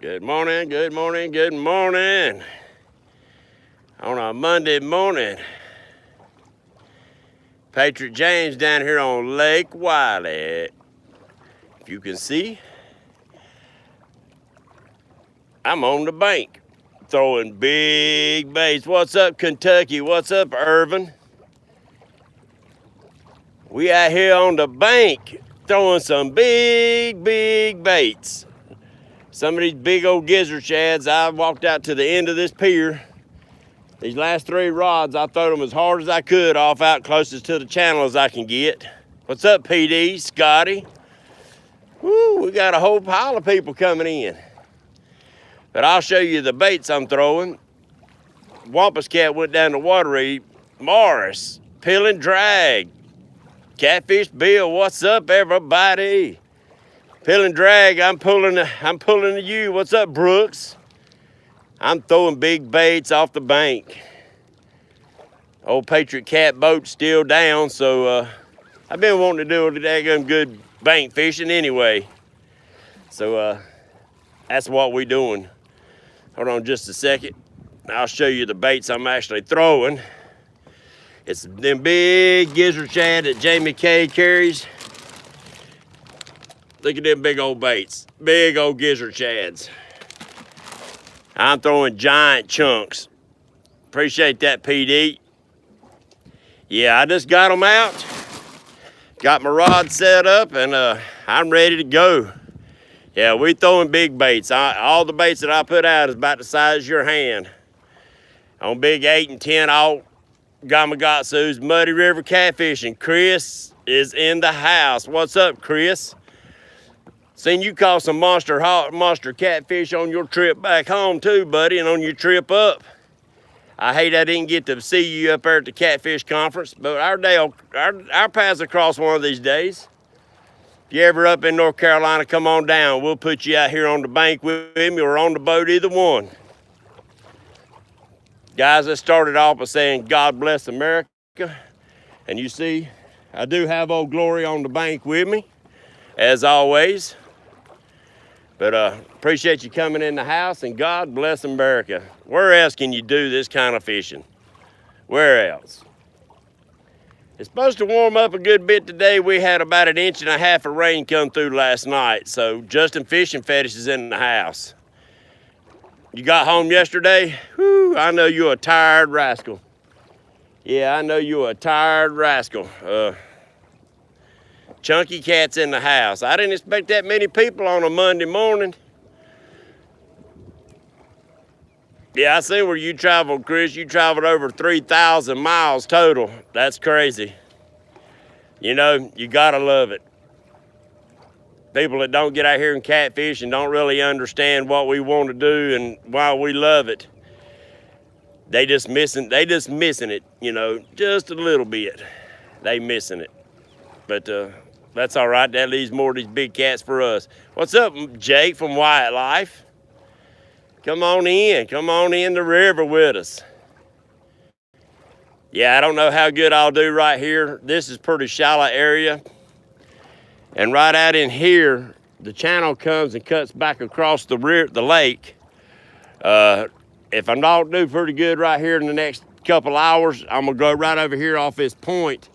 Good morning, good morning, good morning. On a Monday morning. Patriot James down here on Lake Wiley. If you can see, I'm on the bank throwing big baits. What's up, Kentucky? What's up, Irvin? We out here on the bank throwing some big baits. Some of these big old gizzard shads, I walked out to the end of this pier. These last 3 rods, I threw them as hard as I could off out closest to the channel as I can get. What's up, PD, Scotty? Woo, we got a whole pile of people coming in. But I'll show you the baits I'm throwing. Wampus Cat went down the water. Morris, Pill and Drag. Catfish Bill, what's up, everybody? Pill and Drag, I'm pulling to you. What's up, Brooks? I'm throwing big baits off the bank. Old Patriot Cat boat's still down, so I've been wanting to do a daggum good bank fishing anyway. So that's what we doing. Hold on just a second. I'll show you the baits I'm actually throwing. It's them big gizzard shad that Jamie K carries. Look at them big old baits. Big old gizzard shads. I'm throwing giant chunks. Appreciate that, PD. Yeah, I just got them out. Got my rod set up and I'm ready to go. Yeah, we throwing big baits. All the baits that I put out is about the size of your hand. On big 8 and 10 aught Gamakatsu's Muddy River Catfishing. Chris is in the house. What's up, Chris? Seen you caught some monster catfish on your trip back home too, buddy, and on your trip up. I hate I didn't get to see you up there at the catfish conference, but our paths will cross one of these days. If you're ever up in North Carolina, come on down. We'll put you out here on the bank with me or on the boat, either one. Guys, I started off by saying God bless America. And you see, I do have Old Glory on the bank with me, as always. But appreciate you coming in the house, and God bless America. Where else can you do this kind of fishing? Where else? It's supposed to warm up a good bit today. We had about 1.5 inches of rain come through last night. So Justin Fishing Fetish is in the house. You got home yesterday? Whew, I know you're a tired rascal. Yeah, I know you're a tired rascal. Chunky Cat's in the house. I didn't expect that many people on a Monday morning. Yeah, I see where you traveled, Chris. You traveled over 3,000 miles total. That's crazy. You know, you gotta love it. People that don't get out here and catfish and don't really understand what we want to do and why we love it, they just missing it, you know, just a little bit. They missing it. But that's all right. That leaves more of these big cats for us. What's up, Jake from Wyatt Life? Come on in the river with us. Yeah, I don't know how good I'll do right here. This is pretty shallow area. And right out in here, the channel comes and cuts back across the lake. If I don't do pretty good right here in the next couple hours, I'm gonna go right over here off this point.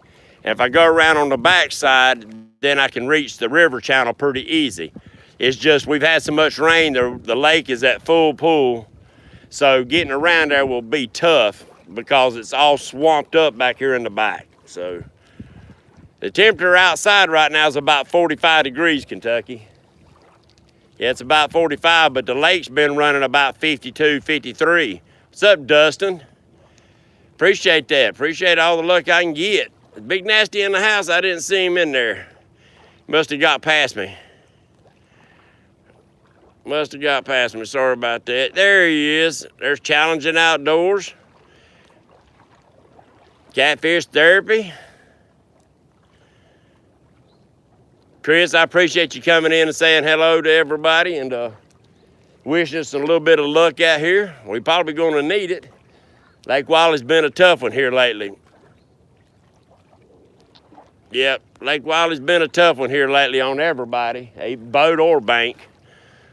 And if I go around on the backside, then I can reach the river channel pretty easy. It's just we've had so much rain, the lake is at full pool. So getting around there will be tough because it's all swamped up back here in the back. So the temperature outside right now is about 45 degrees, Kentucky. Yeah, it's about 45, but the lake's been running about 52, 53. What's up, Dustin? Appreciate that. Appreciate all the luck I can get. Big Nasty in the house, I didn't see him in there. Must have got past me. Sorry about that. There he is. There's Challenging Outdoors. Catfish Therapy. Chris, I appreciate you coming in and saying hello to everybody and wishing us a little bit of luck out here. We're probably going to need it. Lake Wiley's been a tough one here lately. Yep, Lake Wiley's been a tough one here lately on everybody, a boat or bank.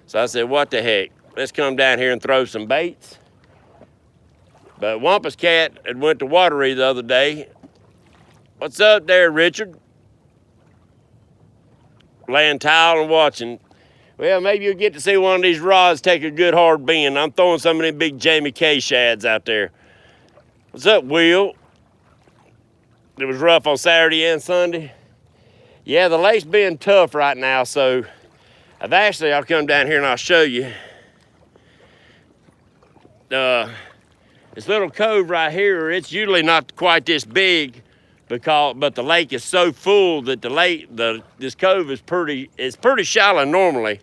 So I said, what the heck? let's come down here and throw some baits. But Wampus Cat had went to Watery the other day. What's up there, Richard? Laying towel and watching. Well, maybe you'll get to see one of these rods take a good hard bend. I'm throwing some of them big Jamie K shads out there. What's up, Will? It was rough on Saturday and Sunday. Yeah, the lake's being tough right now, so I'll come down here and I'll show you. This little cove right here, it's usually not quite this big, but the lake is so full that this cove is pretty shallow normally,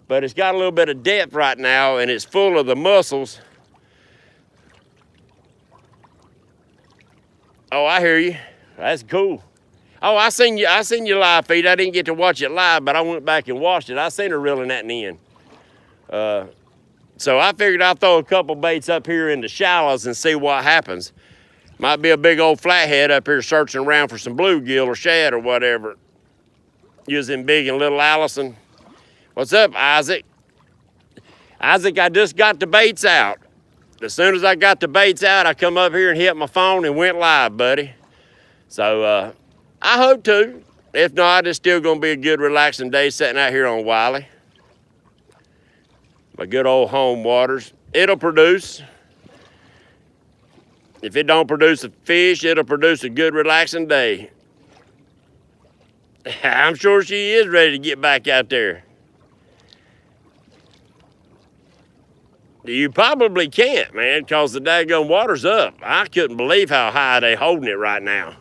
but it's got a little bit of depth right now, and it's full of the mussels. Oh, I hear you. That's cool. Oh, I seen you live feed. I didn't get to watch it live, but I went back and watched it. I seen her reeling that in. So I figured I'd throw a couple baits up here in the shallows and see what happens. Might be a big old flathead up here searching around for some bluegill or shad or whatever. Using Big and Little Allison. What's up, Isaac? Isaac, I just got the baits out. As soon as I got the baits out, I come up here and hit my phone and went live, buddy. So I hope to. If not, it's still gonna be a good relaxing day sitting out here on Wiley. My good old home waters. It'll produce. If it don't produce a fish, it'll produce a good relaxing day. I'm sure she is ready to get back out there. You probably can't, man, because the daggone water's up. I couldn't believe how high they holding it right now.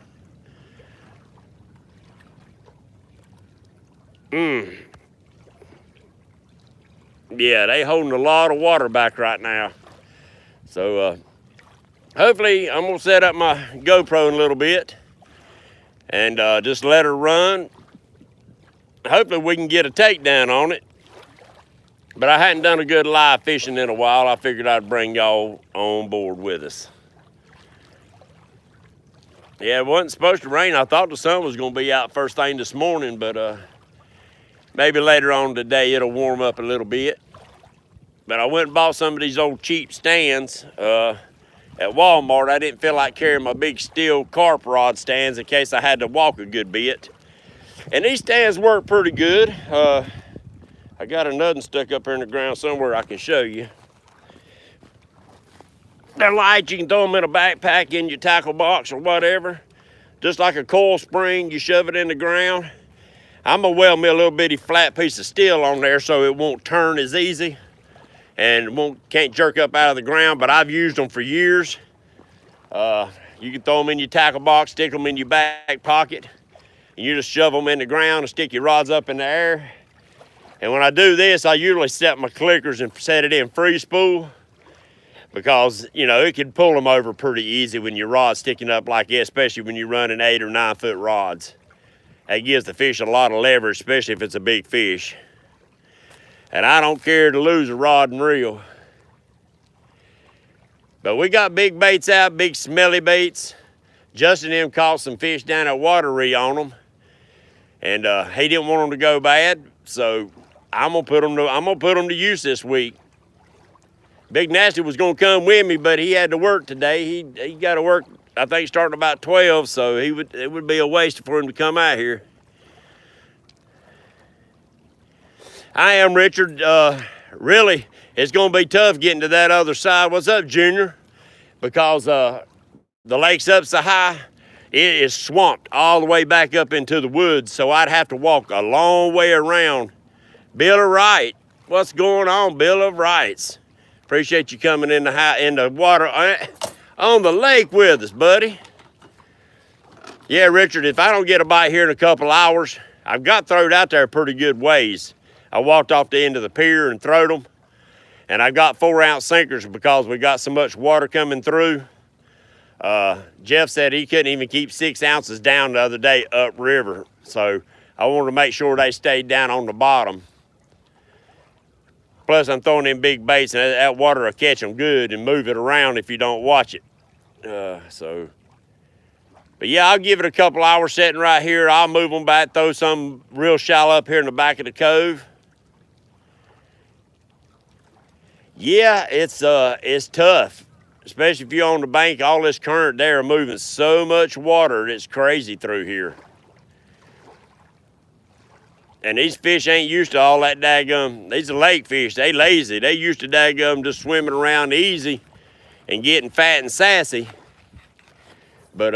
Yeah, they holding a lot of water back right now. So hopefully I'm gonna set up my GoPro in a little bit and just let her run. Hopefully we can get a takedown on it. But I hadn't done a good live fishing in a while. I figured I'd bring y'all on board with us. Yeah, it wasn't supposed to rain. I thought the sun was gonna be out first thing this morning, but maybe later on today it'll warm up a little bit. But I went and bought some of these old cheap stands at Walmart. I didn't feel like carrying my big steel carp rod stands in case I had to walk a good bit. And these stands work pretty good. I got another one stuck up here in the ground somewhere I can show you. They're light. You can throw them in a backpack, in your tackle box or whatever. Just like a coil spring, you shove it in the ground. I'm gonna weld me a little bitty flat piece of steel on there so it won't turn as easy and can't jerk up out of the ground, but I've used them for years. You can throw them in your tackle box, stick them in your back pocket, and you just shove them in the ground and stick your rods up in the air. And when I do this, I usually set my clickers and set it in free spool because, you know, it can pull them over pretty easy when your rod's sticking up like this, especially when you're running 8 or 9 foot rods. That gives the fish a lot of leverage, especially if it's a big fish. And I don't care to lose a rod and reel. But we got big baits out, big smelly baits. Justin and him caught some fish down at Watery on them. And he didn't want them to go bad, so I'm gonna put them to use this week. Big Nasty was gonna come with me, but he had to work today. He got to work, I think, starting about 12, so it would be a waste for him to come out here. I am Richard. Really, it's gonna be tough getting to that other side. What's up, Junior? Because the lake's up so high, it is swamped all the way back up into the woods, so I'd have to walk a long way around. Bill of Right, what's going on, Bill of Rights? Appreciate you coming in the water on the lake with us, buddy. Yeah, Richard, if I don't get a bite here in a couple hours, I've got throwed out there pretty good ways. I walked off the end of the pier and throwed them, and I got 4-ounce sinkers because we got so much water coming through. Jeff said he couldn't even keep 6 ounces down the other day upriver, so I wanted to make sure they stayed down on the bottom. Plus, I'm throwing in big baits, and that water will catch them good and move it around if you don't watch it. But yeah, I'll give it a couple hours sitting right here. I'll move them back, throw some real shallow up here in the back of the cove. Yeah, it's tough, especially if you're on the bank. All this current there moving so much water, it's crazy through here. And these fish ain't used to all that daggum. These are lake fish. They lazy. They used to daggum just swimming around easy and getting fat and sassy. But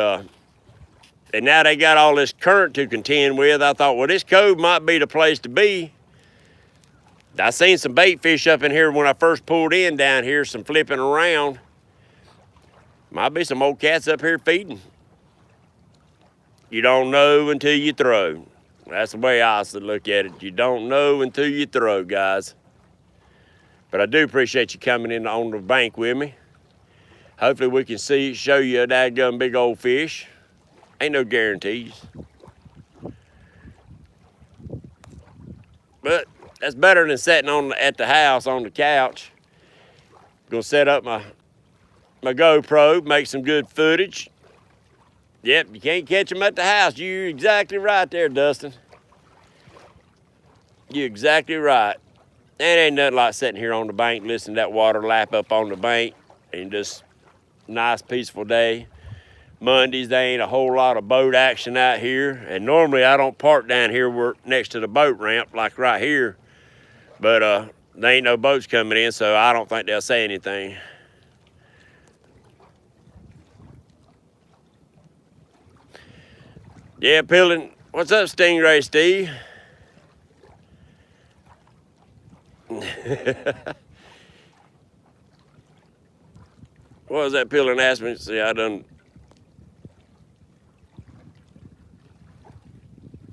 and now they got all this current to contend with. I thought, well, this cove might be the place to be. I seen some bait fish up in here when I first pulled in down here, some flipping around. Might be some old cats up here feeding. You don't know until you throw. That's the way I look at it. You don't know until you throw, guys. But I do appreciate you coming in on the bank with me. Hopefully we can show you a dadgum big old fish. Ain't no guarantees. But that's better than sitting at the house on the couch. Gonna set up my GoPro, make some good footage. Yep, you can't catch them at the house. You're exactly right there, Dustin. You're exactly right. And ain't nothing like sitting here on the bank, listening to that water lap up on the bank, and just nice, peaceful day. Mondays, there ain't a whole lot of boat action out here. And normally I don't park down here next to the boat ramp, like right here. But there ain't no boats coming in, so I don't think they'll say anything. Yeah, Pillin. What's up, Stingray Steve? What was that Pillin asked me? See, I done.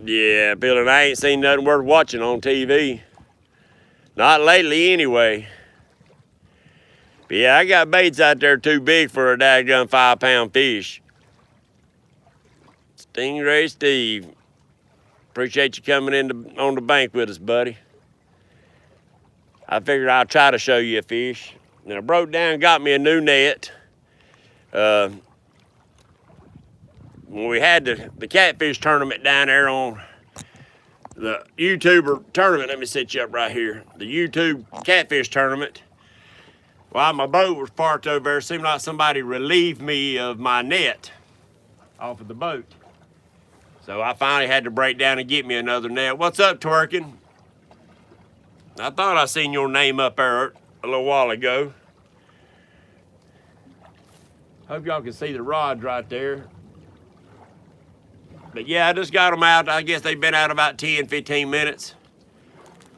Yeah, Pillin, I ain't seen nothing worth watching on TV. Not lately, anyway. But yeah, I got baits out there too big for a daggum 5-pound fish. Stingray Steve, appreciate you coming in on the bank with us, buddy. I figured I'll try to show you a fish. And I broke down and got me a new net. When we had the catfish tournament down there on the YouTuber tournament, let me set you up right here. The YouTube catfish tournament. While my boat was parked over there, it seemed like somebody relieved me of my net off of the boat. So I finally had to break down and get me another net. What's up, Twerking? I thought I seen your name up there a little while ago. Hope y'all can see the rods right there. But yeah, I just got them out. I guess they've been out about 10, 15 minutes.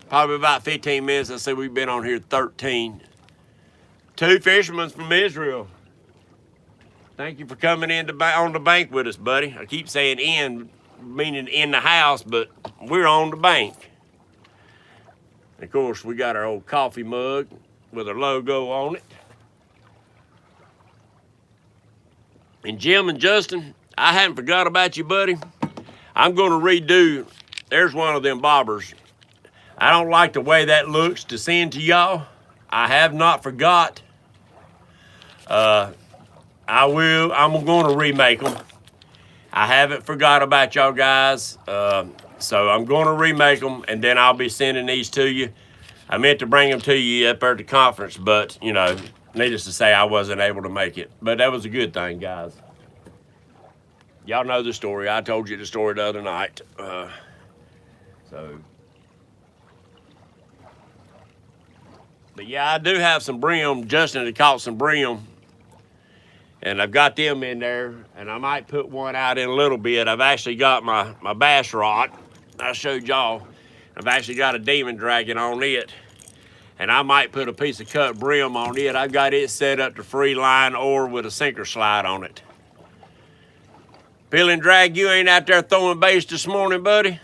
Probably about 15 minutes. I say we've been on here 13. 2 fishermen from Israel. Thank you for coming in on the bank with us, buddy. I keep saying in, meaning in the house, but we're on the bank. And of course, we got our old coffee mug with our logo on it. And Jim and Justin, I haven't forgot about you, buddy. I'm going to redo, there's one of them bobbers. I don't like the way that looks to send to y'all. I have not forgot. I'm going to remake them. I haven't forgot about y'all guys. So I'm going to remake them, and then I'll be sending these to you. I meant to bring them to you up there at the conference, but, you know, needless to say, I wasn't able to make it. But that was a good thing, guys. Y'all know the story. I told you the story the other night. But yeah, I do have some brim. Justin had caught some brim. And I've got them in there, and I might put one out in a little bit. I've actually got my bass rod. I showed y'all. I've actually got a demon dragon on it. And I might put a piece of cut brim on it. I've got it set up to free line or with a sinker slide on it. Peeling Drag, you ain't out there throwing bass this morning, buddy?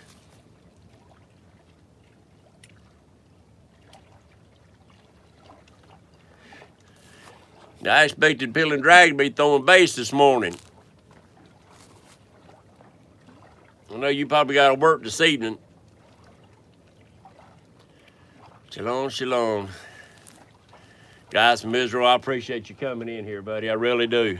I expected Peeling Drag to be throwing bass this morning. I know you probably got to work this evening. Shalom, shalom. Guys from Israel, I appreciate you coming in here, buddy. I really do.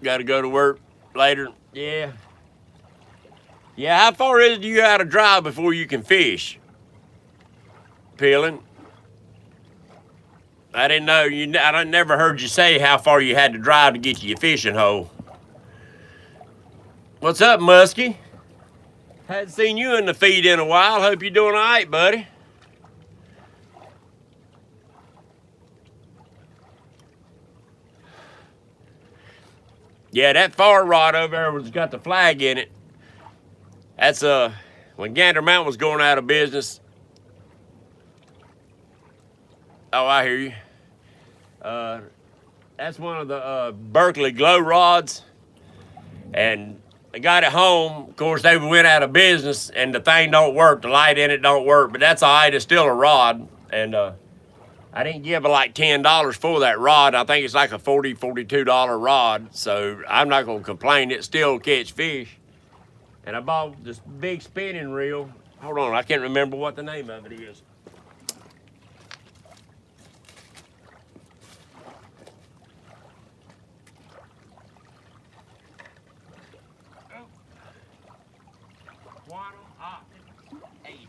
Got to go to work later? Yeah. Yeah, how far is it you got to drive before you can fish? Peeling. I didn't know. I never heard you say how far you had to drive to get to your fishing hole. What's up, Muskie? Hadn't seen you in the feed in a while. Hope you're doing all right, buddy. Yeah, that far rod over there was got the flag in it. That's when Gander Mountain was going out of business. Oh, I hear you. That's one of the Berkeley glow rods, and I got it home. Of course, they went out of business, and the thing don't work. The light in it don't work, but that's all right. It's still a rod, and I didn't give it like $10 for that rod. I think it's like a $42 rod, so I'm not gonna complain. It still catch fish. And I bought this big spinning reel. Hold on, I can't remember what the name of it is. Quantum Optics 80.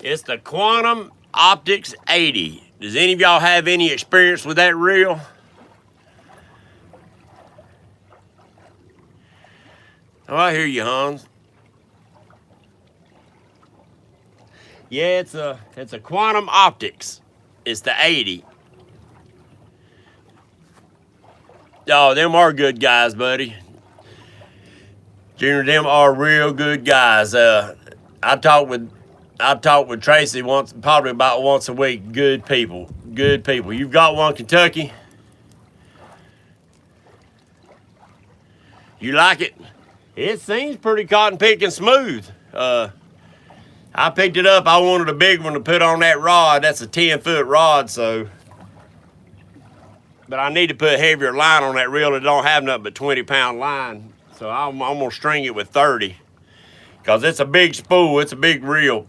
It's the Quantum Optics 80. Does any of y'all have any experience with that reel? Oh, I hear you, Hans. Yeah, it's a Quantum Optics. It's the 80. Oh, them are good guys, buddy. Junior, them are real good guys. I talk with Tracy probably about once a week. Good people, good people. You've got one, Kentucky. You like it? It seems pretty cotton picking smooth. I picked it up. I wanted a big one to put on that rod. That's a 10-foot rod, so. But I need to put heavier line on that reel. It don't have nothing but 20-pound line. So I'm gonna string it with 30. Cause it's a big spool, it's a big reel.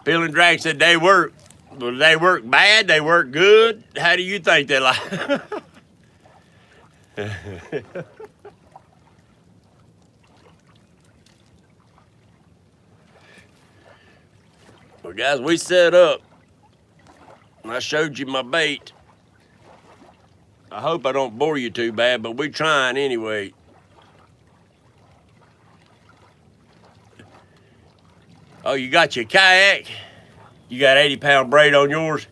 Bill and Drag said they work. Well, they work bad, they work good. How do you think they like? Well, guys, we set up. I showed you my bait. I hope I don't bore you too bad, but we're trying anyway. Oh, you got your kayak? You got 80-pound braid on yours?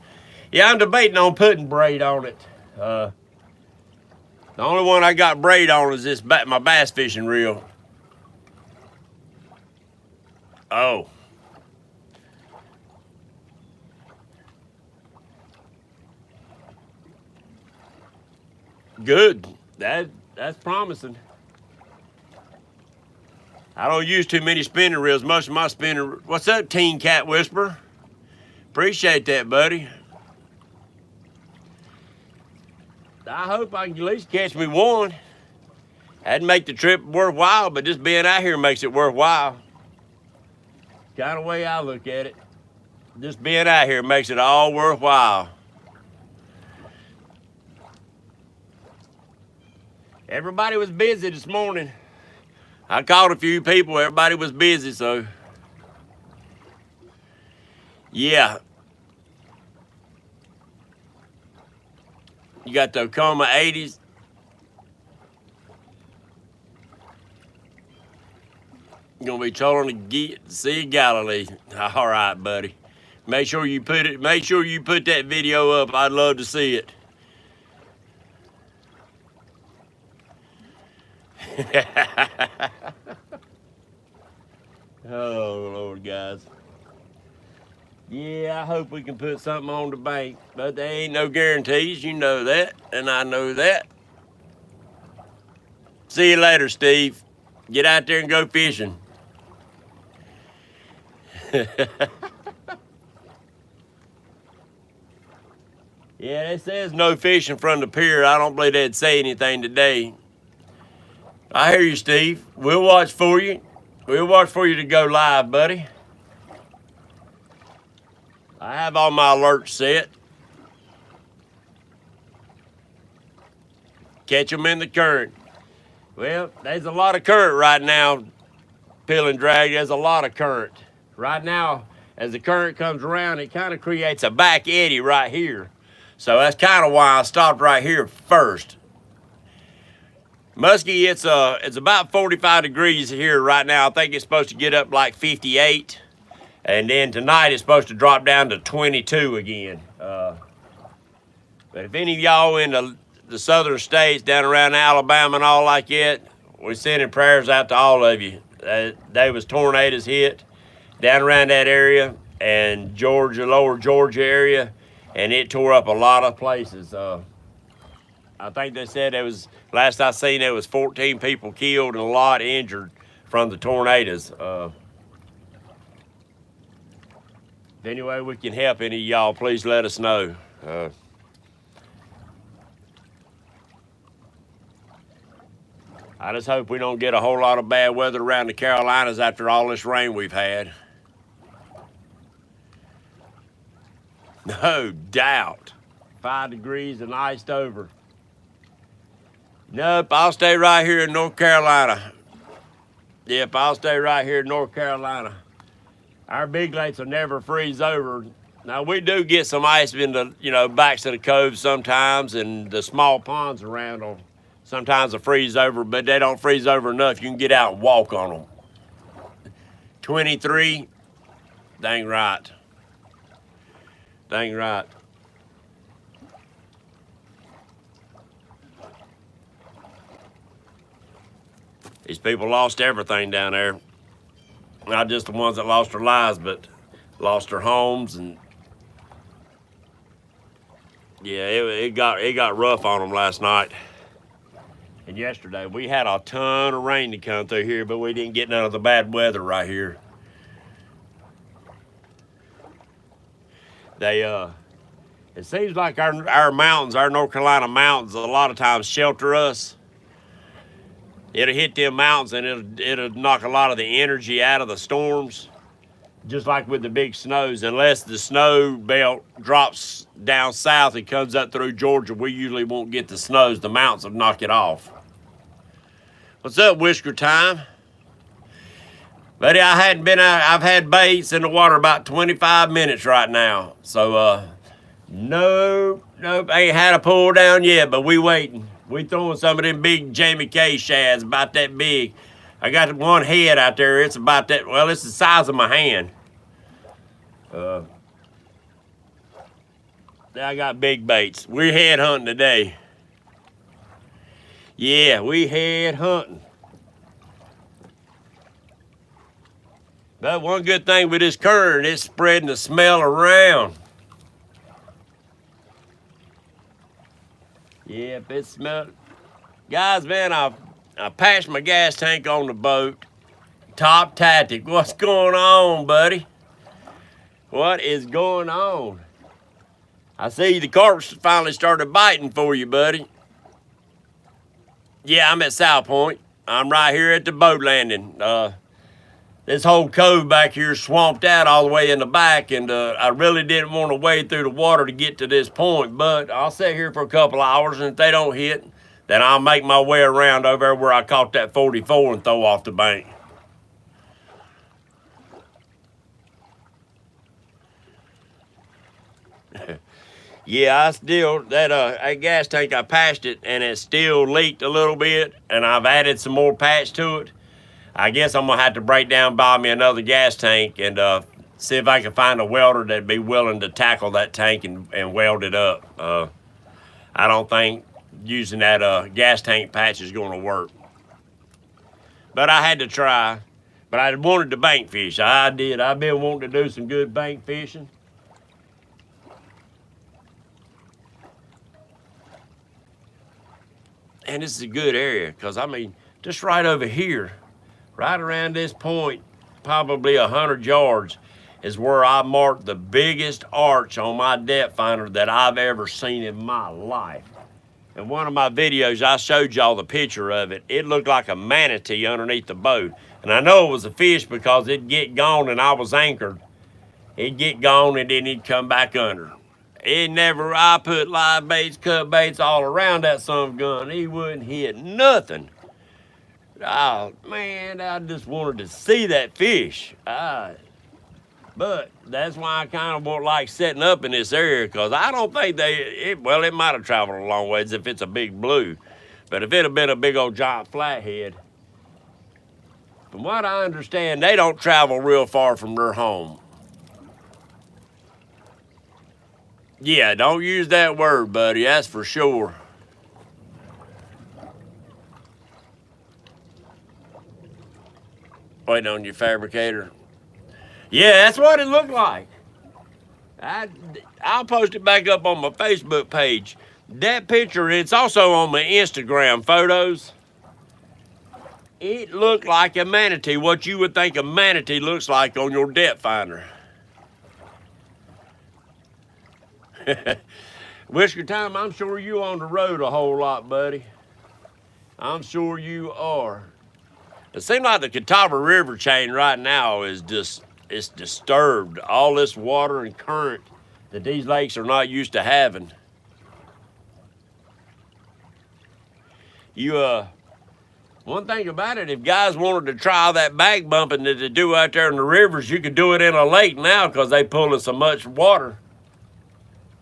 Yeah, I'm debating on putting braid on it. The only one I got braid on is this my bass fishing reel. Oh. Good. That's promising. I don't use too many spinning reels. Most of my spinning. What's up, Teen Cat Whisperer? Appreciate that, buddy. I hope I can at least catch me one. That'd make the trip worthwhile, but just being out here makes it worthwhile. Kind of way I look at it. Just being out here makes it all worthwhile. Everybody was busy this morning. I called a few people, everybody was busy, so. Yeah. You got the Okoma 80s. You're gonna be trolling the Sea of Galilee. All right, buddy. Make sure you put that video up. I'd love to see it. Oh, Lord, guys. Yeah, I hope we can put something on the bank, but there ain't no guarantees. You know that, and I know that. See you later, Steve. Get out there and go fishing. Yeah, it says no fishing from the pier. I don't believe they'd say anything today. I hear you, Steve. We'll watch for you. We'll watch for you to go live, buddy. I have all my alerts set. Catch them in the current. Well, there's a lot of current right now. Pill and drag, there's a lot of current. Right now, as the current comes around, it kind of creates a back eddy right here. So that's kind of why I stopped right here first. Muskie, it's about 45 degrees here right now. I think it's supposed to get up like 58. And then tonight it's supposed to drop down to 22 again. But if any of y'all in the southern states, down around Alabama and all like that, we're sending prayers out to all of you. There was tornadoes hit down around that area and Georgia, lower Georgia area, and it tore up a lot of places. I think they said there was, last I seen, there was 14 people killed and a lot injured from the tornadoes. If any way we can help any of y'all, please let us know. I just hope we don't get a whole lot of bad weather around the Carolinas after all this rain we've had. No doubt. 5 degrees and iced over. Nope, I'll stay right here in North Carolina. Yep, I'll stay right here in North Carolina. Our big lakes will never freeze over. Now, we do get some ice in the, backs of the coves sometimes, and the small ponds around them sometimes will freeze over, but they don't freeze over enough. You can get out and walk on them. 23, dang right. Dang right. These people lost everything down there. Not just the ones that lost their lives, but lost their homes, and yeah, it got rough on them last night and yesterday. We had a ton of rain to come through here, but we didn't get none of the bad weather right here. It seems like our mountains, our North Carolina mountains, a lot of times shelter us. It'll hit them mountains and it'll knock a lot of the energy out of the storms, just like with the big snows. Unless the snow belt drops down south and comes up through Georgia, we usually won't get the snows. The mountains will knock it off. What's up, Whisker Time? Buddy, I hadn't been out. I've had baits in the water about 25 minutes right now. So, nope, ain't had a pull down yet, but we waiting. We throwing some of them big Jamie K shads, about that big. I got one head out there. It's about that, well, it's the size of my hand. I got big baits. We're head hunting today. Yeah, we head hunting. But one good thing with this current, it's spreading the smell around. Yep, it smelled. Guys, man, I patched my gas tank on the boat. Top tactic. What's going on, buddy? What is going on? I see the carps finally started biting for you, buddy. Yeah, I'm at South Point. I'm right here at the boat landing. This whole cove back here is swamped out all the way in the back, and I really didn't want to wade through the water to get to this point, but I'll sit here for a couple hours, and if they don't hit, then I'll make my way around over there where I caught that 44 and throw off the bank. Yeah, I still, that gas tank, I patched it, and it still leaked a little bit, and I've added some more patch to it. I guess I'm gonna have to break down, buy me another gas tank, and see if I can find a welder that'd be willing to tackle that tank and weld it up. I don't think using that gas tank patch is gonna work. But I had to try. But I wanted to bank fish. I did. I've been wanting to do some good bank fishing. And this is a good area, because I mean, just right over here, right around this point, probably 100 yards, is where I marked the biggest arch on my depth finder that I've ever seen in my life. In one of my videos, I showed y'all the picture of it. It looked like a manatee underneath the boat. And I know it was a fish because it'd get gone and I was anchored He'd get gone and then he'd come back under. I put live baits, cut baits all around that son of a gun. He wouldn't hit nothing. Oh, man, I just wanted to see that fish. But that's why I kind of won't like setting up in this area, because I don't think it might have traveled a long ways if it's a big blue. But if it had been a big old giant flathead, from what I understand, they don't travel real far from their home. Yeah, don't use that word, buddy, that's for sure. Waiting on your fabricator. Yeah, that's what it looked like. I'll post it back up on my Facebook page. That picture, it's also on my Instagram photos. It looked like a manatee, what you would think a manatee looks like on your depth finder. Whisker Time, I'm sure you on the road a whole lot, buddy. I'm sure you are. It seems like the Catawba River chain right now is just, it's disturbed. All this water and current that these lakes are not used to having. One thing about it, if guys wanted to try that back bumping that they do out there in the rivers, you could do it in a lake now because they pulling so much water.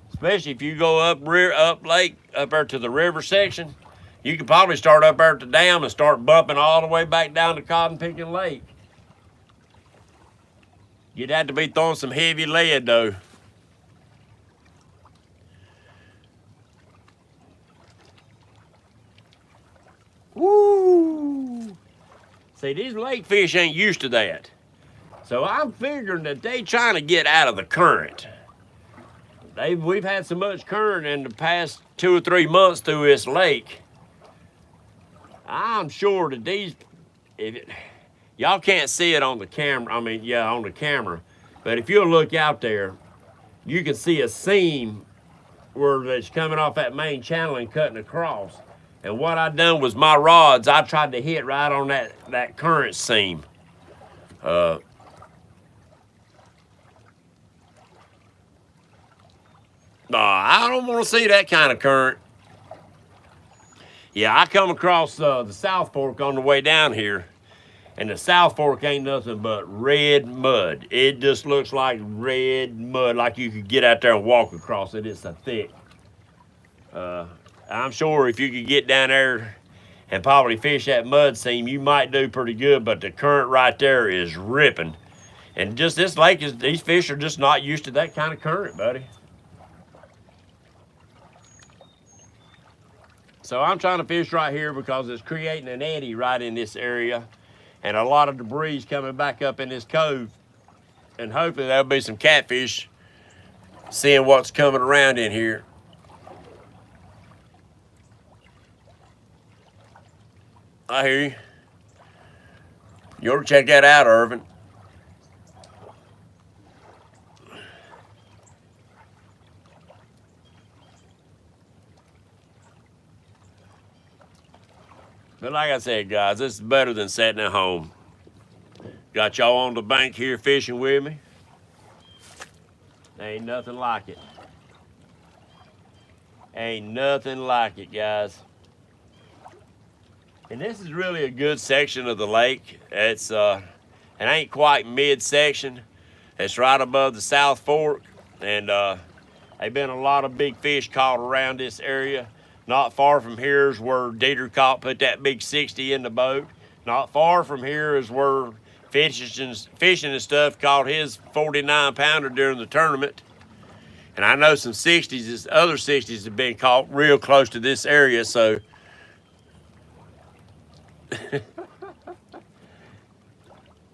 Especially if you go up lake, up there to the river section, you could probably start up there at the dam and start bumping all the way back down to Cotton Picking Lake. You'd have to be throwing some heavy lead though. Woo! See, these lake fish ain't used to that. So I'm figuring that they trying to get out of the current. We've had so much current in the past 2 or 3 months through this lake. I'm sure that y'all can't see it on the camera. I mean, yeah, on the camera. But if you'll look out there, you can see a seam where it's coming off that main channel and cutting across. And what I done was my rods, I tried to hit right on that current seam. I don't want to see that kind of current. Yeah, I come across the South Fork on the way down here, and the South Fork ain't nothing but red mud. It just looks like red mud, like you could get out there and walk across it. It's so thick. I'm sure if you could get down there and probably fish that mud seam, you might do pretty good, but the current right there is ripping. And just this lake, these fish are just not used to that kind of current, buddy. So I'm trying to fish right here because it's creating an eddy right in this area and a lot of debris coming back up in this cove. And hopefully there'll be some catfish seeing what's coming around in here. I hear you. You ought to check that out, Irvin. But like I said, guys, this is better than sitting at home. Got y'all on the bank here fishing with me. Ain't nothing like it. Ain't nothing like it, guys. And this is really a good section of the lake. It ain't quite mid-section. It's right above the South Fork. And there've been a lot of big fish caught around this area. Not far from here is where Dieter put that big 60 in the boat. Not far from here is where fishing and stuff caught his 49-pounder during the tournament. And I know some 60s, other 60s have been caught real close to this area, so.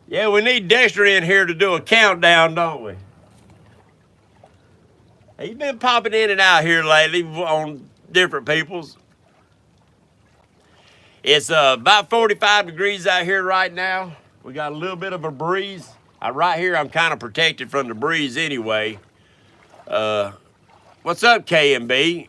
Yeah, we need Dexter in here to do a countdown, don't we? He's been popping in and out here lately on different people's. It's about 45 degrees out here right now. We got a little bit of a breeze. Right here, I'm kind of protected from the breeze anyway. What's up, KMB?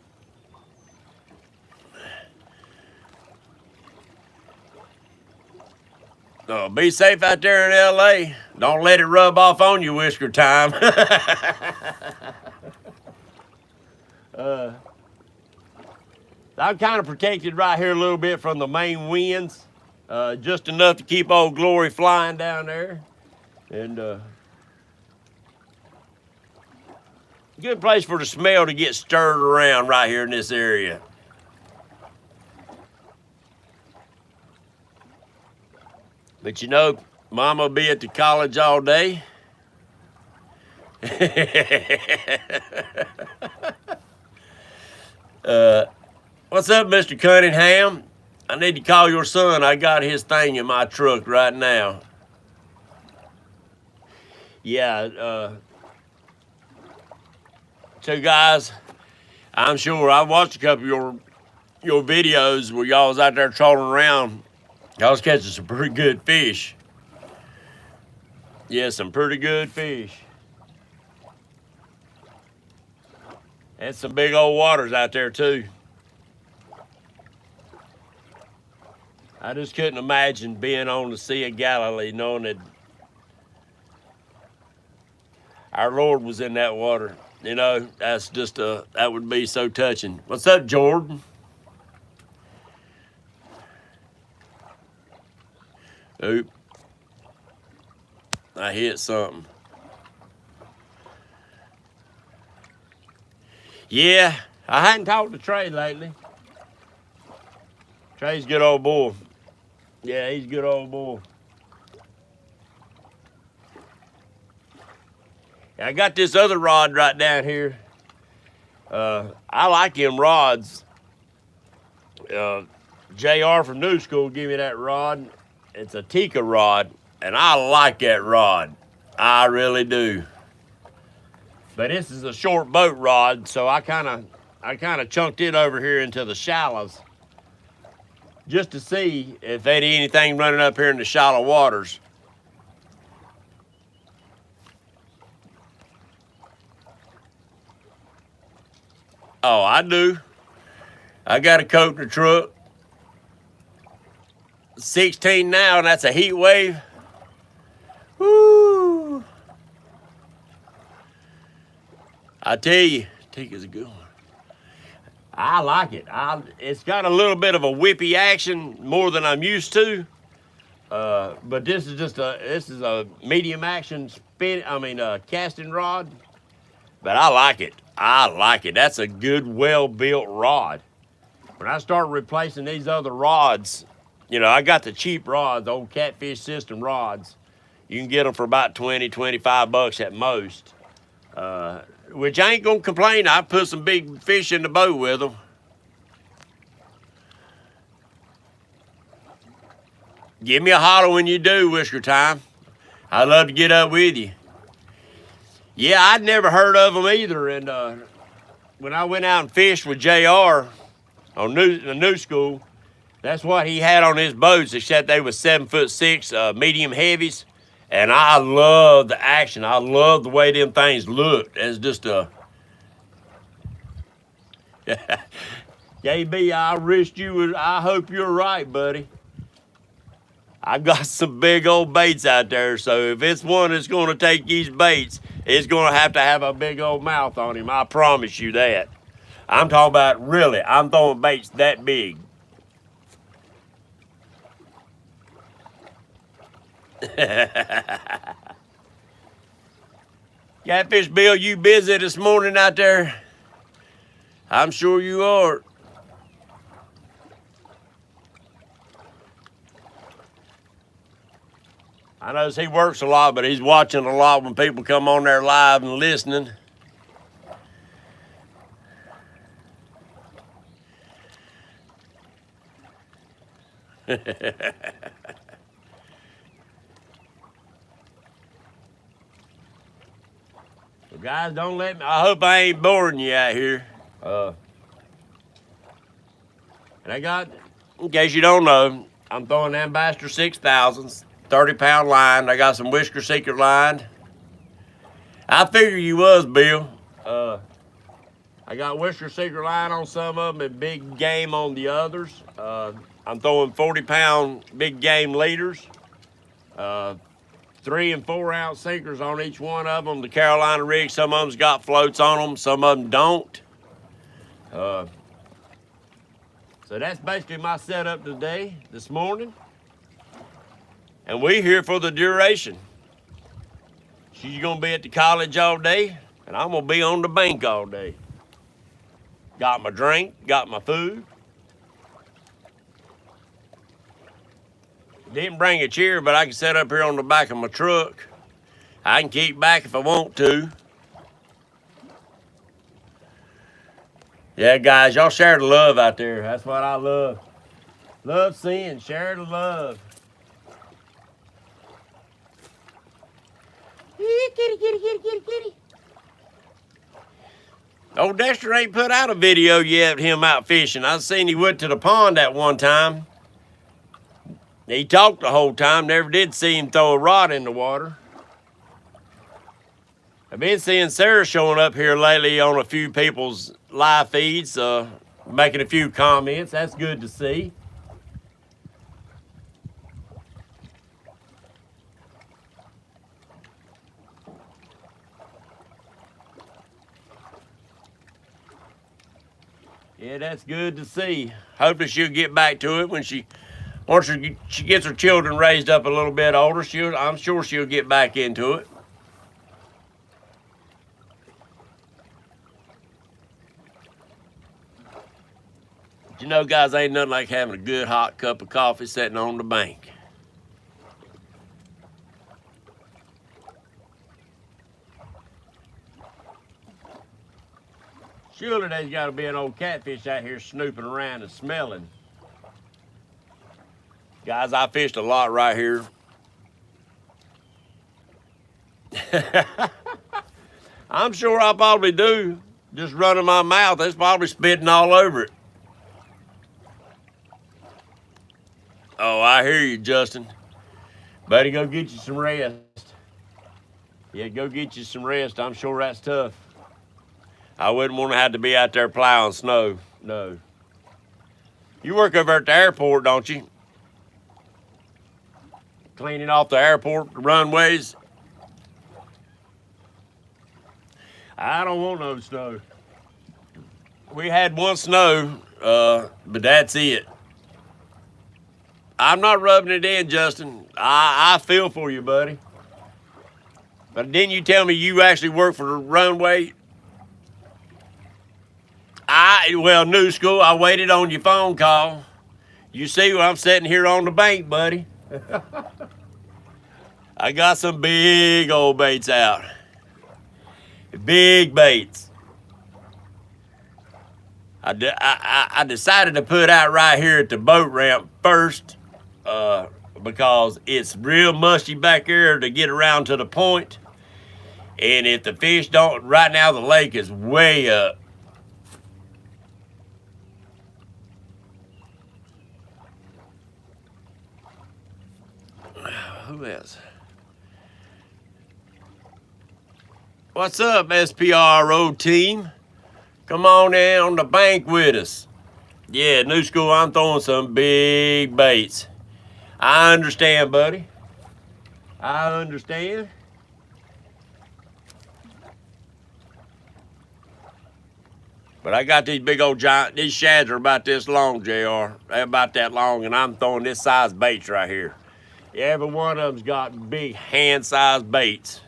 Be safe out there in LA. Don't let it rub off on you, Whisker Time. I'm kind of protected right here a little bit from the main winds. Just enough to keep Old Glory flying down there. And good place for the smell to get stirred around right here in this area. But you know, Mama will be at the college all day. What's up, Mr. Cunningham? I need to call your son. I got his thing in my truck right now. Yeah, so guys, I'm sure I watched a couple of your videos where y'all was out there trolling around. Y'all was catching some pretty good fish. Yeah, some pretty good fish. And some big old waters out there too. I just couldn't imagine being on the Sea of Galilee knowing that our Lord was in that water. You know, that's just that would be so touching. What's up, Jordan? Oop. I hit something. Yeah, I hadn't talked to Trey lately. Trey's a good old boy. Yeah, he's a good old boy. I got this other rod right down here. I like them rods. JR from New School gave me that rod. It's a Tika rod, and I like that rod. I really do. But this is a short boat rod, so I kind of chunked it over here into the shallows just to see if there'd anything running up here in the shallow waters. Oh, I do. I got a coat in the truck. 16 now, and that's a heat wave. Woo! I tell you, Tika's a good one. I like it. It's got a little bit of a whippy action, more than I'm used to. But this is a medium action casting rod. But I like it. I like it. That's a good, well-built rod. When I start replacing these other rods, you know, I got the cheap rods, the old Catfish System rods. You can get them for about 20, 25 bucks at most. Which I ain't gonna complain. I put some big fish in the boat with them. Give me a holler when you do, Whisker Time. I'd love to get up with you. Yeah, I'd never heard of them either. And when I went out and fished with JR on the New School, that's what he had on his boats, except they was 7'6" medium heavies. And I love the action. I love the way them things looked. It's just a... KB, I hope you're right, buddy. I got some big old baits out there, so if it's one that's going to take these baits, it's going to have a big old mouth on him. I promise you that. I'm talking about, really, I'm throwing baits that big. Catfish Bill, you busy this morning out there? I'm sure you are. I know he works a lot, but he's watching a lot when people come on there live and listening. Well, guys, don't let me. I hope I ain't boring you out here. And I got, in case you don't know, I'm throwing Ambassador 6000s, 30-pound line. I got some Whisker Secret line. I figure you was, Bill. I got Whisker Secret line on some of them and big game on the others. I'm throwing 40-pound big game leaders. 3 and 4 ounce sinkers on each one of them. The Carolina rigs, some of them's got floats on them, some of them don't. So that's basically my setup today, this morning. And we here for the duration. She's gonna be at the college all day, and I'm gonna be on the bank all day. Got my drink, got my food. Didn't bring a chair, but I can sit up here on the back of my truck. I can keep back if I want to. Yeah, guys, y'all share the love out there. That's what I love. Love seeing, share the love. Kitty, kitty, kitty, kitty, kitty. Old Dexter ain't put out a video yet of him out fishing. I seen he went to the pond that one time. He talked the whole time, never did see him throw a rod in the water. I've been seeing Sarah showing up here lately on a few people's live feeds, making a few comments. That's good to see. Yeah, that's good to see. Hopefully she'll get back to it once she gets her children raised up a little bit older. I'm sure she'll get back into it. But you know, guys, ain't nothing like having a good hot cup of coffee sitting on the bank. Surely there's got to be an old catfish out here snooping around and smelling. Guys, I fished a lot right here. I'm sure I probably do. Just running my mouth, it's probably spitting all over it. Oh, I hear you, Justin. Buddy, go get you some rest. Yeah, go get you some rest. I'm sure that's tough. I wouldn't want to have to be out there plowing snow. No. You work over at the airport, don't you? Cleaning off the airport runways. I don't want no snow. We had one snow, but that's it. I'm not rubbing it in, Justin. I feel for you, buddy. But didn't you tell me you actually work for the runway? Well, new school, I waited on your phone call. You see, I'm sitting here on the bank, buddy. I got some big old baits out. Big baits. I decided to put out right here at the boat ramp first because it's real mushy back there to get around to the point. And if the fish don't, right now the lake is way up. Who else? What's up, SPRO team? Come on in on the bank with us. Yeah, new school, I'm throwing some big baits. I understand, buddy. I understand. But I got these big old giant, these shads are about this long, JR. They're about that long, and I'm throwing this size baits right here. Every one of them's got big hand-sized baits.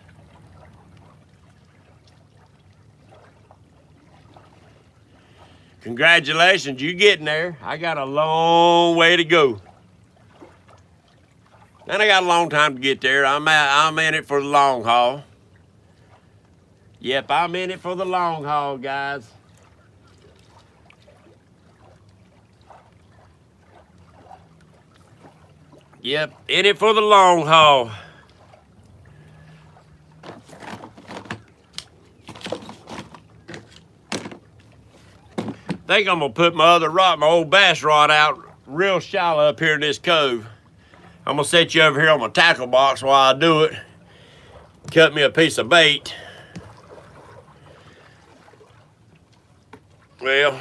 Congratulations, you getting there. I got a long way to go. And I got a long time to get there. I'm in it for the long haul. Yep, I'm in it for the long haul, guys. Yep, in it for the long haul. Think I'm gonna put my other rod, my old bass rod out real shallow up here in this cove. I'm gonna set you over here on my tackle box while I do it. Cut me a piece of bait. Well,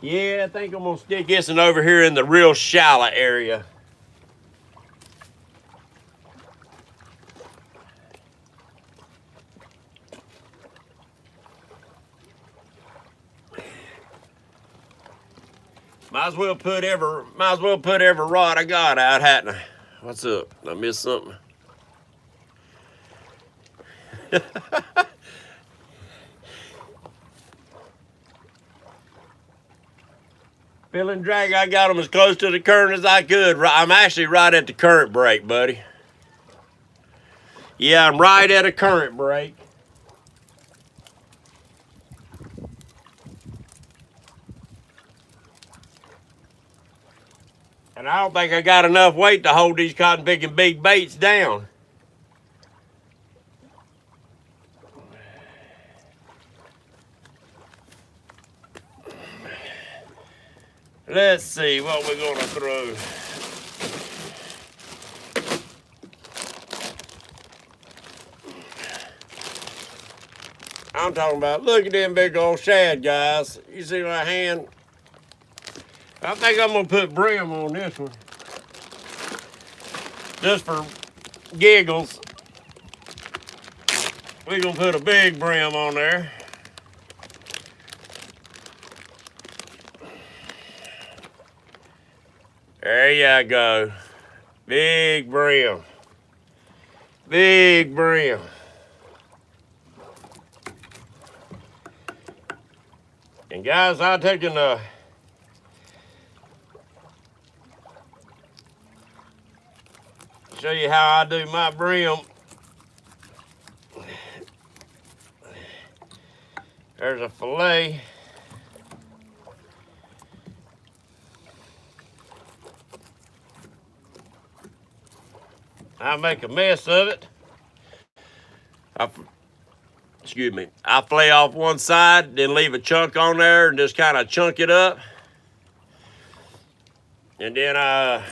Yeah, I think I'm gonna stick this one over here in the real shallow area. Might as well put every rod I got out, hadn't I? What's up? Did I miss something? Feeling drag, I got them as close to the current as I could. I'm actually right at the current break, buddy. Yeah, I'm right at a current break. And I don't think I got enough weight to hold these cotton picking big baits down. Let's see what we're gonna throw. I'm talking about, look at them big old shad, guys. You see my hand? I think I'm gonna put brim on this one. Just for giggles. We're gonna put a big brim on there. There you go. Big brim. Big brim. And guys, I'm taking show you how I do my brim. There's a fillet. I make a mess of it. Excuse me. I fillet off one side, then leave a chunk on there and just kind of chunk it up. And then I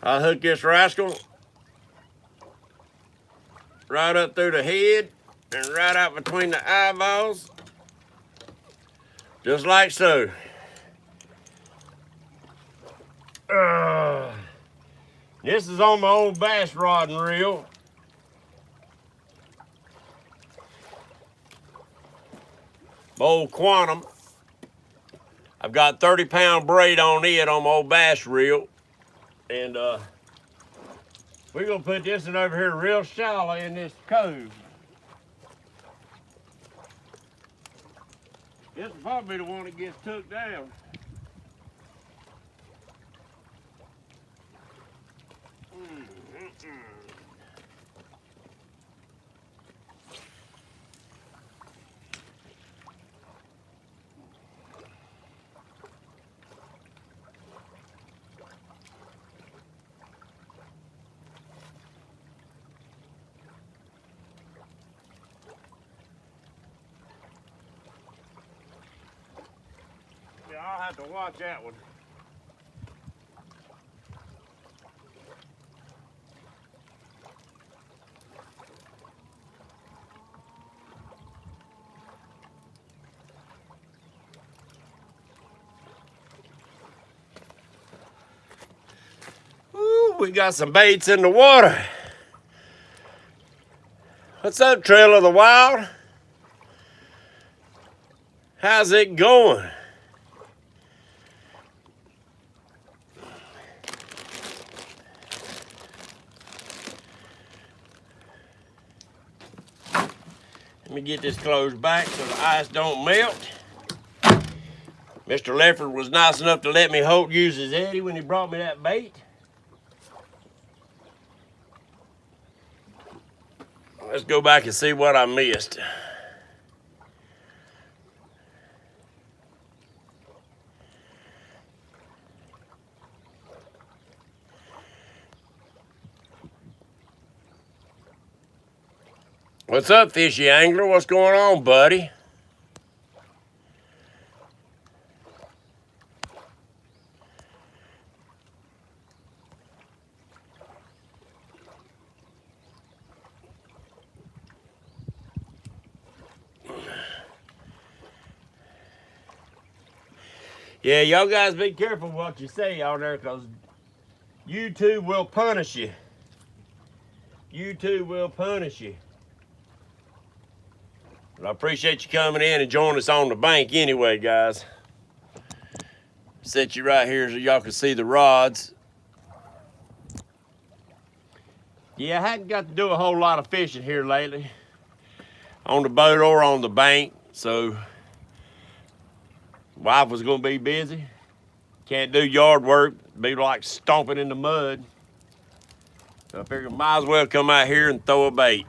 hook this rascal right up through the head and right out between the eyeballs. Just like so. This is on my old bass rod and reel. My old Quantum. I've got 30-pound braid on it on my old bass reel. And we're gonna put this one over here real shallow in this cove. This will probably be the one that gets took down. Yeah, I'll have to watch that one. Ooh, we got some baits in the water. What's up, Trail of the Wild? How's it going? Let me get this closed back so the ice don't melt. Mr. Lefford was nice enough to let me use his Eddie when he brought me that bait. Let's go back and see what I missed. What's up, fishy angler? What's going on, buddy? Yeah, y'all guys be careful what you say out there, because YouTube will punish you. YouTube will punish you. But I appreciate you coming in and joining us on the bank anyway, guys. Set you right here so y'all can see the rods. Yeah, I hadn't got to do a whole lot of fishing here lately, on the boat or on the bank, so wife was gonna be busy. Can't do yard work, be like stomping in the mud. So I figured might as well come out here and throw a bait.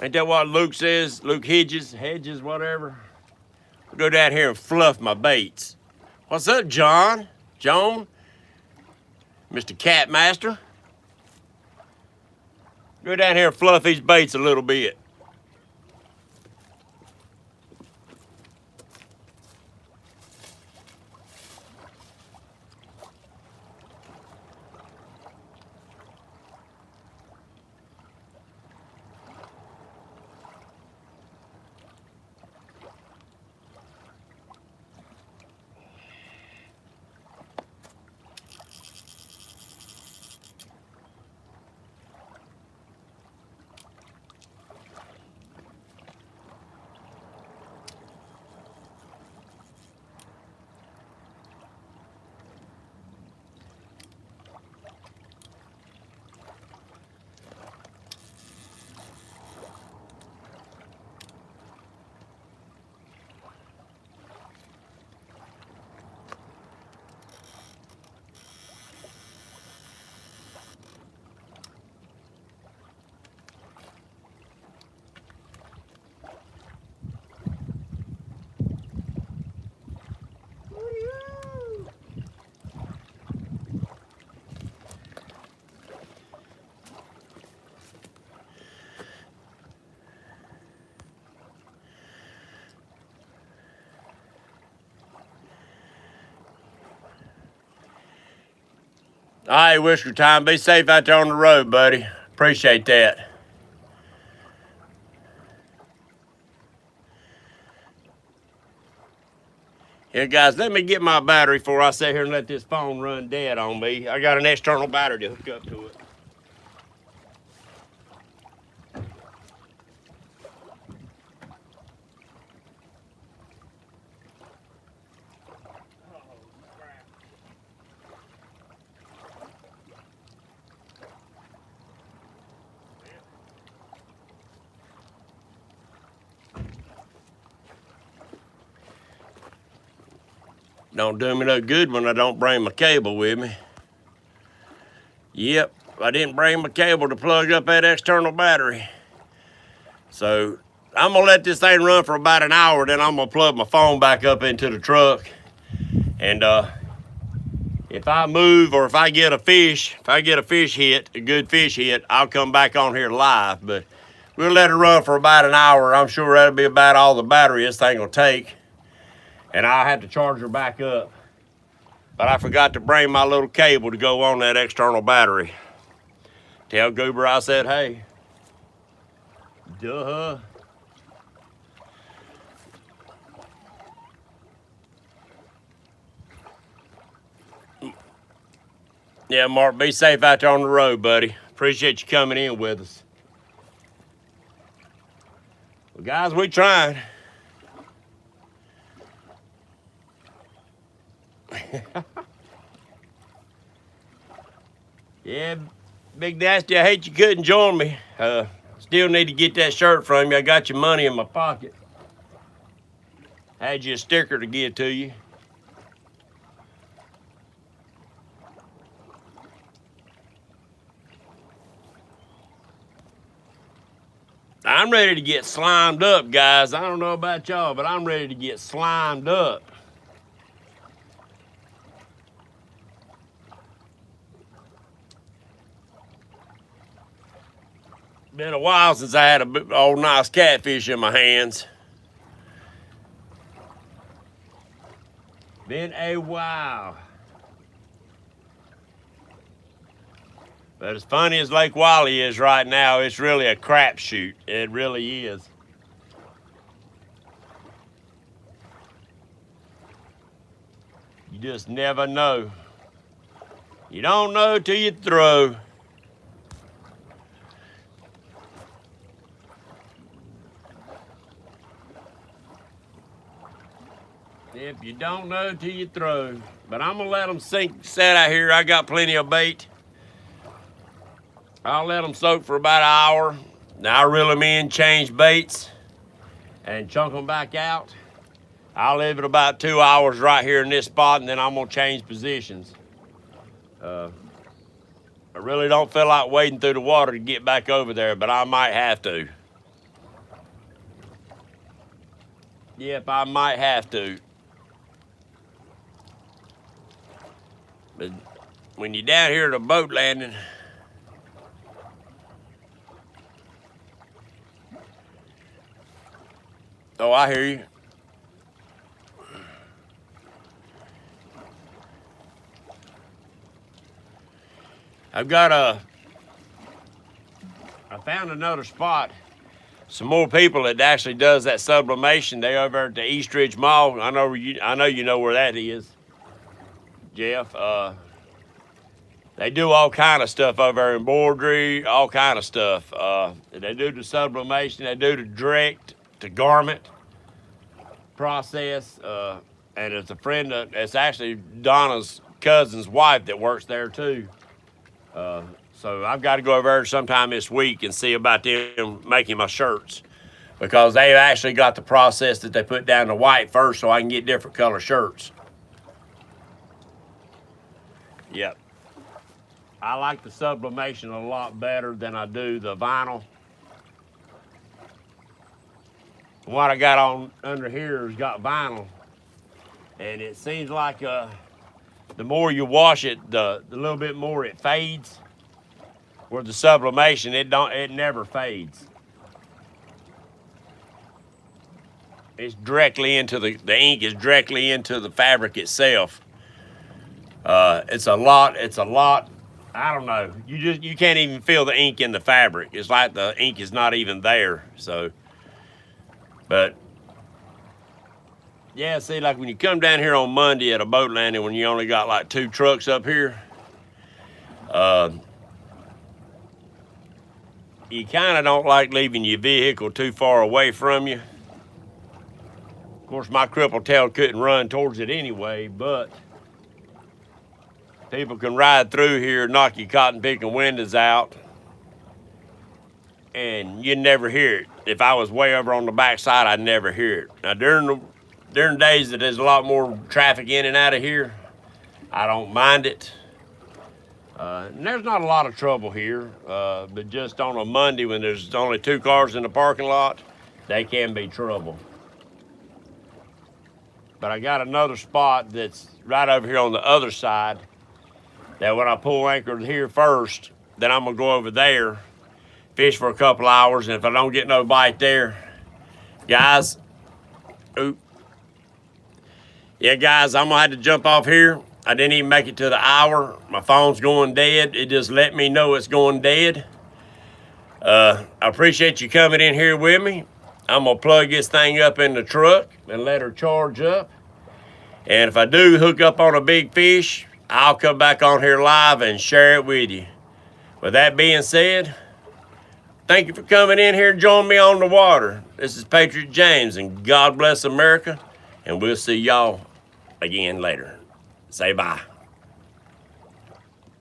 Ain't that what Luke says? Luke Hedges, whatever. I'll go down here and fluff my baits. What's up, John? Joan? Mr. Catmaster? Go down here and fluff these baits a little bit. All right, Whisker Time. Be safe out there on the road, buddy. Appreciate that. Yeah, guys, let me get my battery before I sit here and let this phone run dead on me. I got an external battery to hook up to it. Don't do me no good when I don't bring my cable with me. Yep, I didn't bring my cable to plug up that external battery. So I'm gonna let this thing run for about an hour, then I'm gonna plug my phone back up into the truck. And if I move or if I get a fish hit, a good fish hit, I'll come back on here live. But we'll let it run for about an hour. I'm sure that'll be about all the battery this thing will take. And I'll have to charge her back up. But I forgot to bring my little cable to go on that external battery. Tell Goober I said, hey. Duh. Yeah, Mark, be safe out there on the road, buddy. Appreciate you coming in with us. Well, guys, we trying. Yeah, Big Nasty, I hate you couldn't join me. Still need to get that shirt from you. I got your money in my pocket. Had you a sticker to give to you. I'm ready to get slimed up, guys. I don't know about y'all, but I'm ready to get slimed up. Been a while since I had a old nice catfish in my hands. Been a while. But as funny as Lake Wiley is right now, it's really a crapshoot. It really is. You just never know. You don't know till you throw. If you don't know till you throw. But I'm gonna let them set out here. I got plenty of bait. I'll let them soak for about an hour. Now I reel them in, change baits, and chunk them back out. I'll leave it about 2 hours right here in this spot, and then I'm gonna change positions. I really don't feel like wading through the water to get back over there, but I might have to. Yep, I might have to. But when you're down here at a boat landing, oh, I hear you. I found another spot. Some more people that actually does that sublimation. They over at the East Ridge Mall. I know you know where that is, Jeff. They do all kind of stuff over there, embroidery, all kind of stuff. They do the sublimation. They do the direct to garment process. And it's a friend. It's actually Donna's cousin's wife that works there too. So I've got to go over there sometime this week and see about them making my shirts, because they've actually got the process that they put down the white first so I can get different color shirts. Yep. I like the sublimation a lot better than I do the vinyl. What I got on under here has got vinyl, and it seems like the more you wash it, the little bit more it fades. Where the sublimation, it never fades. It's directly into the ink is directly into the fabric itself. It's a lot. I don't know. You can't even feel the ink in the fabric. It's like the ink is not even there. So, but yeah, see, like when you come down here on Monday at a boat landing, when you only got like 2 trucks up here, you kind of don't like leaving your vehicle too far away from you. Of course, my crippled tail couldn't run towards it anyway, but people can ride through here, knock your cotton picking windows out, and you'd never hear it. If I was way over on the backside, I'd never hear it. Now, during days that there's a lot more traffic in and out of here, I don't mind it. And there's not a lot of trouble here, but just on a Monday when there's only 2 cars in the parking lot, they can be trouble. But I got another spot that's right over here on the other side that when I pull anchor here first, then I'm gonna go over there, fish for a couple hours, and if I don't get no bite there, guys, yeah, guys, I'm gonna have to jump off here. I didn't even make it to the hour. My phone's going dead. It just let me know it's going dead. I appreciate you coming in here with me. I'm gonna plug this thing up in the truck and let her charge up. And if I do hook up on a big fish, I'll come back on here live and share it with you. With that being said, thank you for coming in here and joining me on the water. This is Patriot James, and God bless America. And we'll see y'all again later. Say bye.